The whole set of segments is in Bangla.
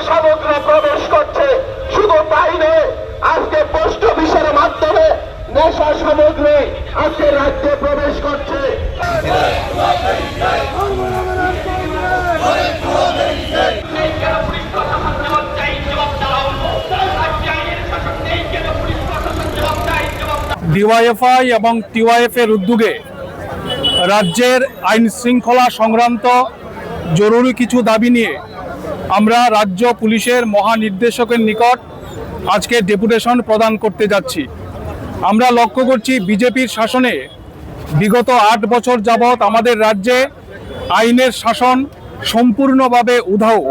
সামগ্রী প্রবেশ করছে। শুধু তাই নয়, আজকে পোস্ট অফিসের মাধ্যমে নেশা সামগ্রী আজকে রাজ্যে প্রবেশ করছে। ডিওয়াইএফআই এবং টিওয়াইএফ এর উদ্যোগে রাজ্যের আইন শৃঙ্খলা সংক্রান্ত জরুরি কিছু দাবি নিয়ে আমরা রাজ্য পুলিশের মহানির্দেশকের নিকট আজকে ডেপুটেশন প্রদান করতে যাচ্ছি। আমরা লক্ষ্য করছি বিজেপির শাসনে বিগত 8 বছর যাবৎ আমাদের রাজ্যে আইনের শাসন সম্পূর্ণভাবে উধাও,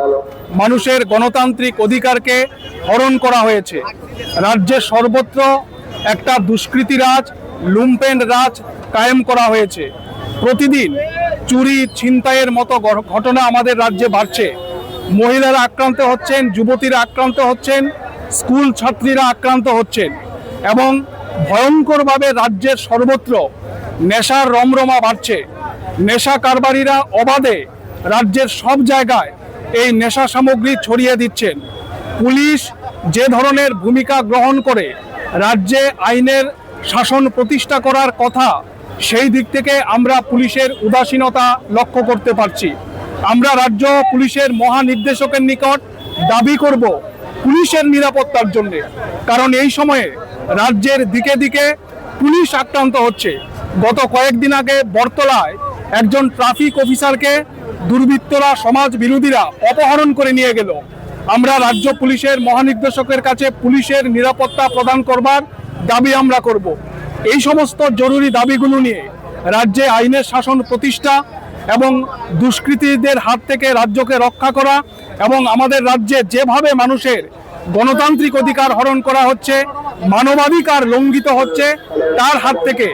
মানুষের গণতান্ত্রিক অধিকারকে হরণ করা হয়েছে। রাজ্যের সর্বত্র একটা দুষ্কৃতী রাজ, লুম্পেন রাজ কায়েম করা হয়েছে। প্রতিদিন চুরি ছিনতাইয়ের মতো ঘটনা আমাদের রাজ্যে বাড়ছে। মহিলারা আক্রান্ত হচ্ছেন, যুবতীরা আক্রান্ত হচ্ছেন, স্কুল ছাত্রীরা আক্রান্ত হচ্ছেন এবং ভয়ঙ্করভাবে রাজ্যের সর্বত্র নেশার রমরমা বাড়ছে। নেশা কারবারিরা অবাধে রাজ্যের সব জায়গায় এই নেশা সামগ্রী ছড়িয়ে দিচ্ছেন। পুলিশ যে ধরনের ভূমিকা গ্রহণ করে রাজ্যে আইনের শাসন প্রতিষ্ঠা করার কথা, সেই দিক থেকে আমরা পুলিশের উদাসীনতা লক্ষ্য করতে পারছি। আমরা রাজ্য পুলিশের মহানির্দেশকের নিকট দাবি করব পুলিশের নিরাপত্তার জন্য, কারণ এই সময়ে রাজ্যের দিকে দিকে পুলিশ আক্রান্ত হচ্ছে। গত কয়েকদিন আগে বরতলায় একজন ট্রাফিক অফিসারকে দুর্বৃত্তরা, সমাজ বিরোধীরা অপহরণ করে নিয়ে গেল। আমরা রাজ্য পুলিশের মহানির্দেশকের কাছে পুলিশের নিরাপত্তা প্রদান করবার দাবি আমরা করব। এই সমস্ত জরুরি দাবিগুলো নিয়ে রাজ্যে আইনের শাসন প্রতিষ্ঠা এবং দুষ্কৃতীদের হাত থেকে রাজ্যকে রক্ষা করা এবং আমাদের রাজ্যে যেভাবে মানুষের গণতান্ত্রিক অধিকার হরণ করা হচ্ছে, মানবাধিকার লঙ্ঘিত হচ্ছে, তার হাত থেকে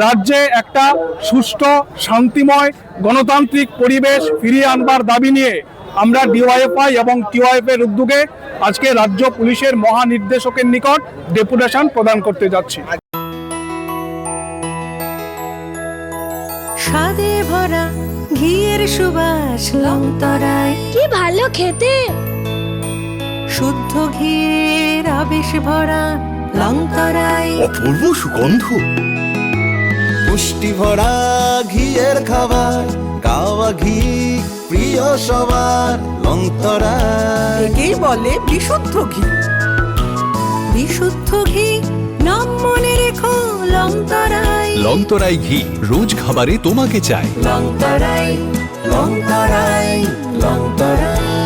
রাজ্যে একটা সুষ্ঠু, শান্তিময় গণতান্ত্রিক পরিবেশ ফিরিয়ে আনবার দাবি নিয়ে আমরা ডিওয়াইএফআই এবং টিওয়াইএফ এর উদ্যোগে আজকে রাজ্য পুলিশের মহানির্দেশকের নিকট ডেপুটেশন প্রদান করতে যাচ্ছি। স্বাদে ভরা ঘিয়ের সুবাস লংতরায়, কি ভালো খেতে। শুদ্ধ ঘিয়ের আবেশ ভরা লংতরায়, অপূর্ব সুগন্ধ, পুষ্টি ভরা ঘিয়ের খাবার, গাওয়া ঘি প্রিয় সবার লংতরায়। একেই বলে বিশুদ্ধ ঘি। বিশুদ্ধ ঘি নাম মনে রেখো লংতরায়। লংতরাই ঘি রোজ খাবারে তোমাকে চাই। লংতরায়, লংতরায়, লংতরায়।